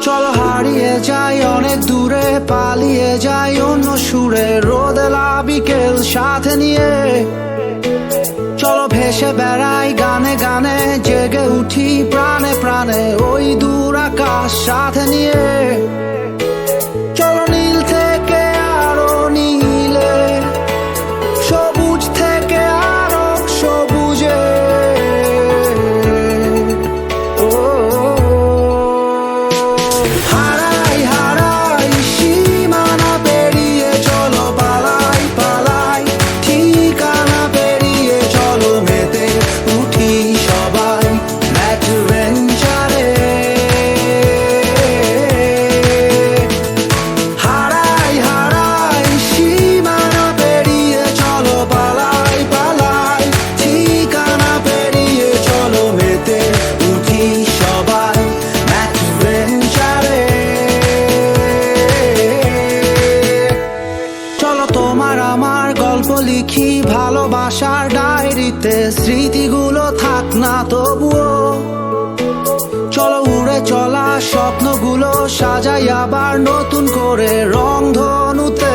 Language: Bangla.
চলো হারিয়ে যাই অনেক দূরে, পালিয়ে যাই অন্য সুরে, রোদেলা বিকেল সাথে নিয়ে। চলো ভেসে বেড়াই গানে গানে, জেগে উঠি প্রাণে প্রাণে ওই দূর আকাশ সাথে নিয়ে। চলো নীল থেকে আরো নীলে, সবুজ থেকে আরো সবুজে। হারাই হারাই সীমানা পেরিয়ে, চলো পালাই পালাই ঠিকানা পেরিয়ে। চলো মেতে উঠি সবাই অ্যাডভেঞ্চারে। হারাই হারাই সীমানা পেরিয়ে, চলো পালাই পালাই ঠিকানা পেরিয়ে। চলো মেতে উঠি সবাই অ্যাডভেঞ্চারে। চলো তোমার আমার গল্প লিখি ভালোবাসার ডায়েরিতে, স্মৃতিগুলো থাক না তবুও। চলো উড়ে চলা স্বপ্নগুলো সাজাই আবার নতুন করে রংধনুতে